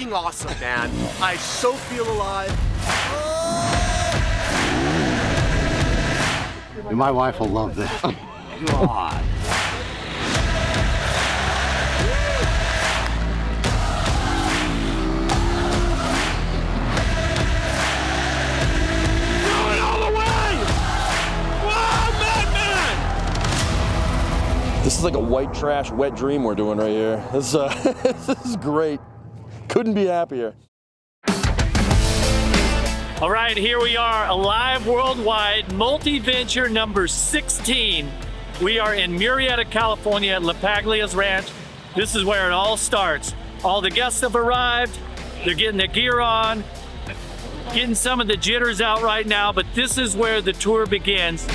fucking awesome, man. I so feel alive. My wife will love this. God. This is like a white trash, wet dream we're doing right here. This is great. Couldn't be happier. All right, here we are, Aliv Worldwide, Multiventure number 16. We are in Murrieta, California at La Paglia's Ranch. This is where it all starts. All the guests have arrived. They're getting their gear on, getting some of the jitters out right now, but this is where the tour begins.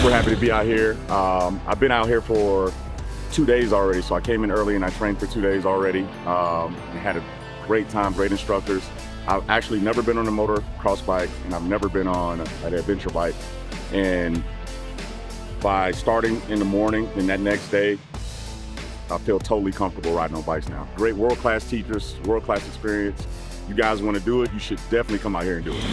Happy to be out here. I've been out here for 2 days already, so I came in early and I trained for 2 days already. And had a great time, great instructors. I've actually never been on a motocross bike, and I've never been on an adventure bike. And by starting in the morning and that next day, I feel totally comfortable riding on bikes now. Great world-class teachers, world-class experience. You guys want to do it, you should definitely come out here and do it.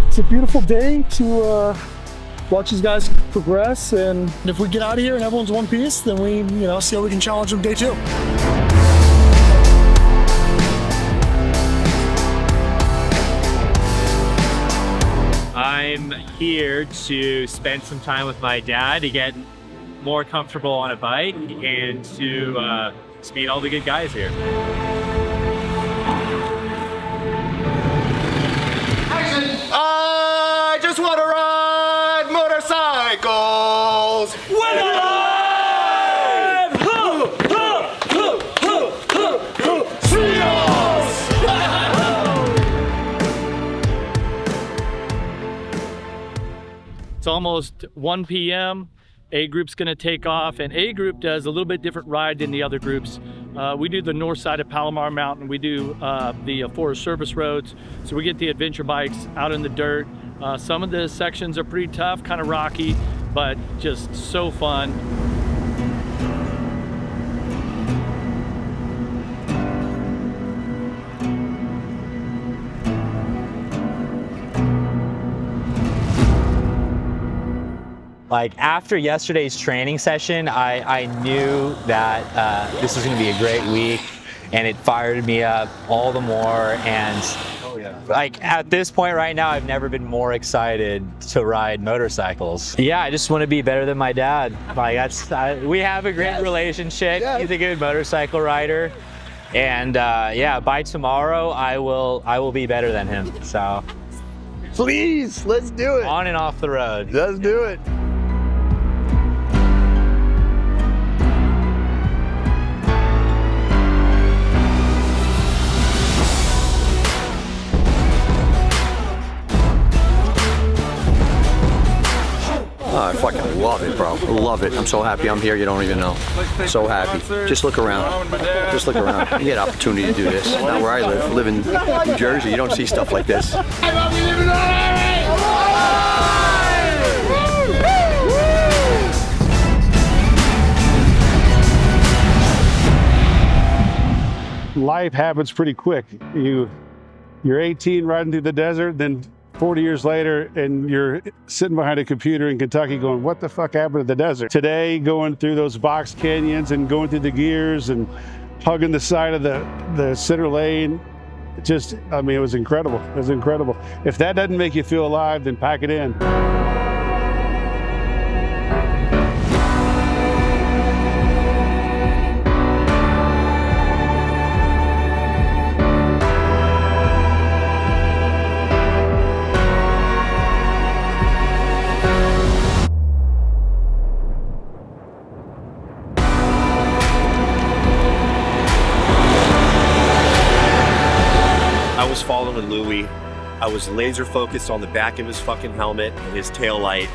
It's a beautiful day to watch these guys progress, and if we get out of here and everyone's one piece, then we, see how we can challenge them day 2. I'm here to spend some time with my dad to get more comfortable on a bike and to meet all the good guys here. I just want to ride motorcycles. It's almost 1 p.m. A group's gonna take off, and A group does a little bit different ride than the other groups. We do the north side of Palomar Mountain. We do the Forest Service roads. So we get the adventure bikes out in the dirt. Some of the sections are pretty tough, kind of rocky, but just so fun. Like after yesterday's training session, I knew that this was going to be a great week, and it fired me up all the more. And like at this point right now, I've never been more excited to ride motorcycles. Yeah, I just want to be better than my dad. Like we have a great relationship. He's a good motorcycle rider, and yeah, by tomorrow I will be better than him. So Please, let's do it. on and off the road. Let's do it. Oh, I fucking love it, bro. Love it. I'm so happy I'm here. You don't even know. So happy. Just look around. Just look around. You get opportunity to do this. Not where I live in New Jersey. You don't see stuff like this. Life happens pretty quick. You're 18 riding through the desert, then 40 years later, and you're sitting behind a computer in Kentucky going, what the fuck happened to the desert? Today, going through those box canyons and going through the gears and hugging the side of the center lane, just, I mean, it was incredible. It was incredible. If that doesn't make you feel alive, then pack it in. I was laser focused on the back of his fucking helmet and his tail light.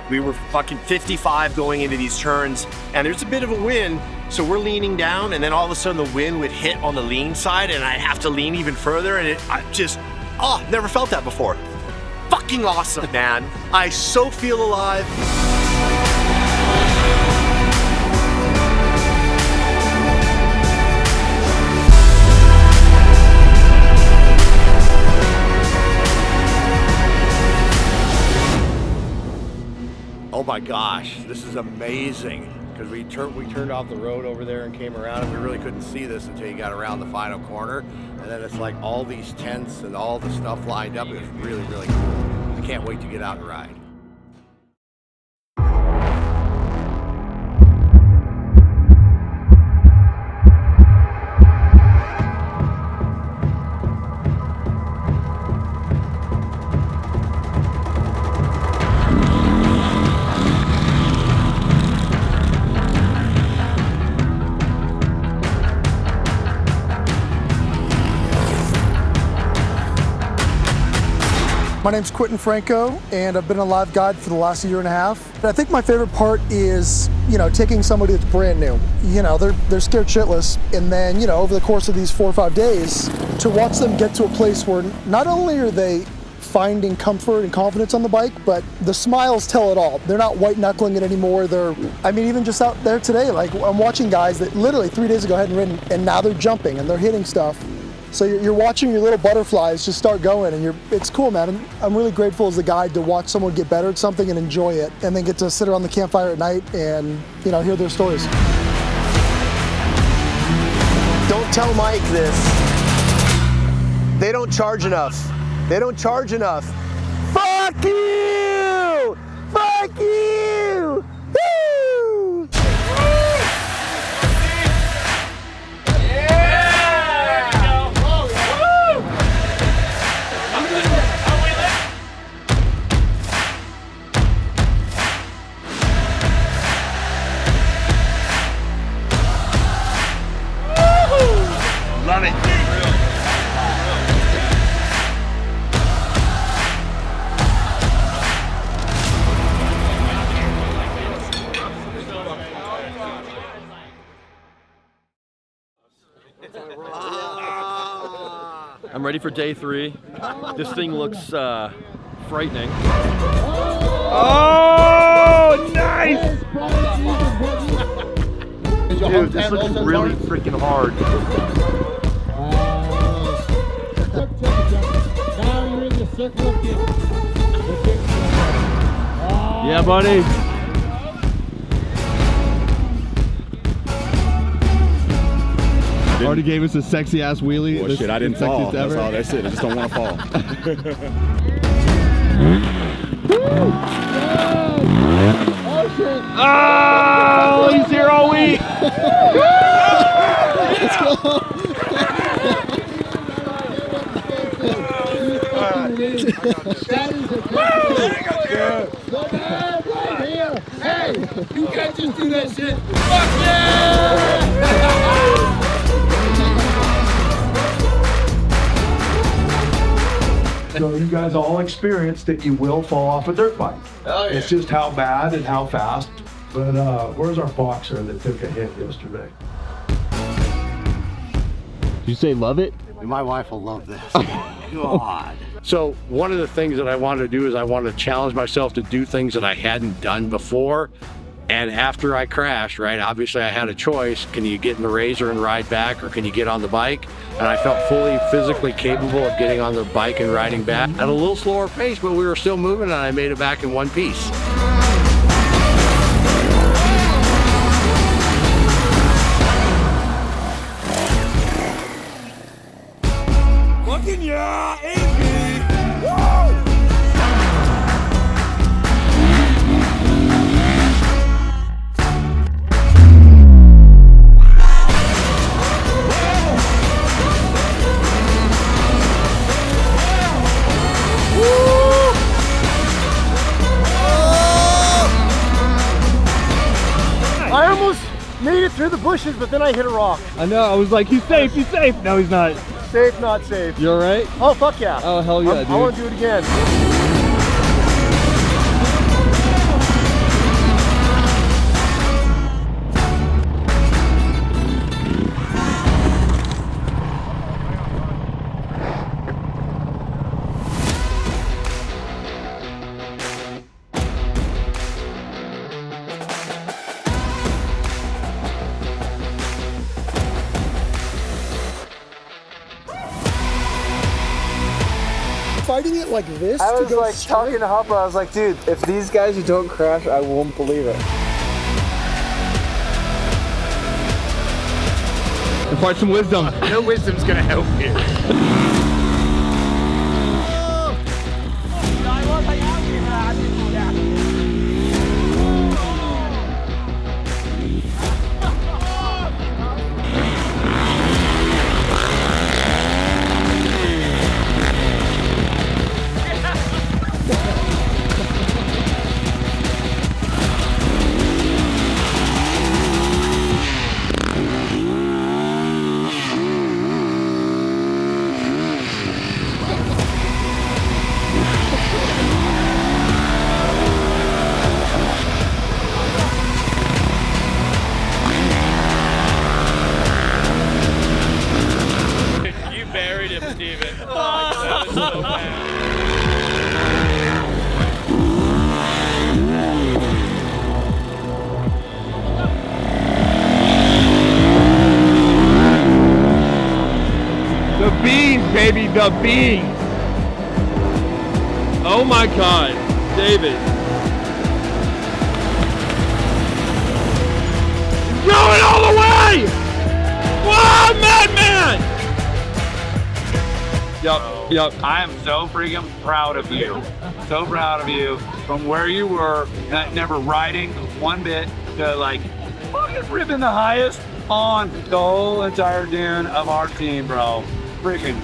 We were fucking 55 going into these turns, and there's a bit of a wind, so we're leaning down, and then all of a sudden the wind would hit on the lean side, and I'd have to lean even further, and never felt that before. Fucking awesome, man. I so feel alive. Oh my gosh, this is amazing. Because we turned off the road over there and came around, and we really couldn't see this until you got around the final corner. And then it's like all these tents and all the stuff lined up. It was really, really cool. I can't wait to get out and ride. My name's Quentin Franco, and I've been a live guide for the last year and a half. And I think my favorite part is, taking somebody that's brand new. They're scared shitless, and then, over the course of these 4 or 5 days, to watch them get to a place where not only are they finding comfort and confidence on the bike, but the smiles tell it all. They're not white knuckling it anymore. Even just out there today, like I'm watching guys that literally 3 days ago hadn't ridden, and now they're jumping and they're hitting stuff. So you're watching your little butterflies just start going, and it's cool, man. And I'm really grateful as a guide to watch someone get better at something and enjoy it, and then get to sit around the campfire at night and hear their stories. Don't tell Mike this. They don't charge enough. They don't charge enough. Fuck you! Fuck you! Woo! Love it. I'm ready for day 3. This thing looks frightening. Oh, nice! Dude, this looks really freaking hard. Yeah, buddy. Already gave us a sexy ass wheelie. Well, shit, I didn't fall. That's all. That's it. I just don't want to fall. Oh, he's here all week. Let's go. Hey, you can't just do that shit. Fuck yeah! So you guys all experienced that you will fall off a dirt bike. Oh, yeah. It's just how bad and how fast. But where's our boxer that took a hit yesterday? Did you say love it? My wife will love this. God. So one of the things that I wanted to do is I wanted to challenge myself to do things that I hadn't done before. And after I crashed, right, obviously I had a choice. Can you get in the Razor and ride back, or can you get on the bike? And I felt fully physically capable of getting on the bike and riding back at a little slower pace, but we were still moving, and I made it back in one piece. Fucking yeah, AB! Woo! I almost made it through the bushes, but then I hit a rock. I know. I was like, he's safe. He's safe. No, he's not. Safe, not safe. You all right? Oh, fuck yeah. Oh, hell yeah, dude. I want to do it again. Fighting it like this. I to was go like straight? talking to Hopper, I was like, dude, if these guys who don't crash, I won't believe it. Impart some wisdom. No wisdom's gonna help you. You buried him, Steven. Oh, that was so bad. The beans, baby, the beans. Oh my God, David. Going all the way! Whoa, madman! Yep. I am so freaking proud of you. So proud of you from where you were, never riding one bit to like fucking ripping the highest on the whole entire dune of our team, bro. Freaking.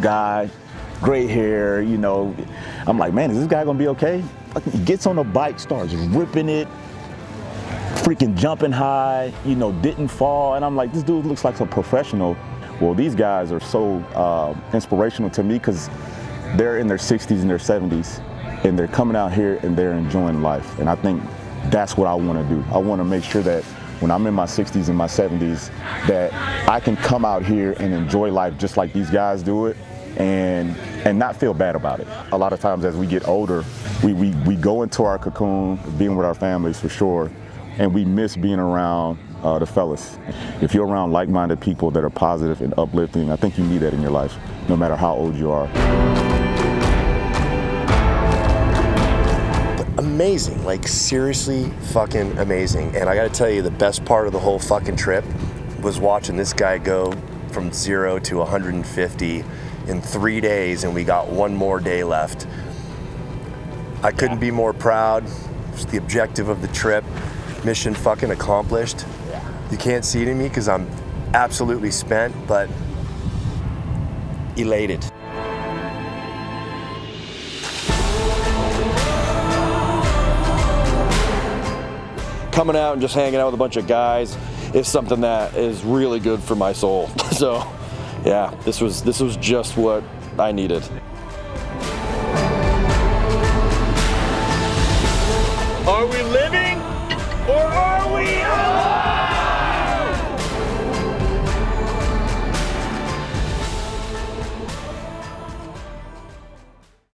Guy, gray hair, you know. I'm like, man, is this guy gonna be okay? Like, he gets on the bike, starts ripping it, freaking jumping high, you know, didn't fall. And I'm like, this dude looks like a professional. Well, these guys are so inspirational to me because they're in their 60s and their 70s and they're coming out here and they're enjoying life. And I think that's what I want to do. I want to make sure that when I'm in my 60s and my 70s that I can come out here and enjoy life just like these guys do it and not feel bad about it. A lot of times as we get older, we go into our cocoon, being with our families for sure, and we miss being around the fellas. If you're around like-minded people that are positive and uplifting, I think you need that in your life, no matter how old you are. Amazing, like seriously fucking amazing. And I gotta tell you, the best part of the whole fucking trip was watching this guy go from 0 to 150 in 3 days, and we got one more day left. I couldn't be more proud. It's the objective of the trip. Mission fucking accomplished. You can't see it in me because I'm absolutely spent, but elated. Coming out and just hanging out with a bunch of guys is something that is really good for my soul. So yeah, this was just what I needed.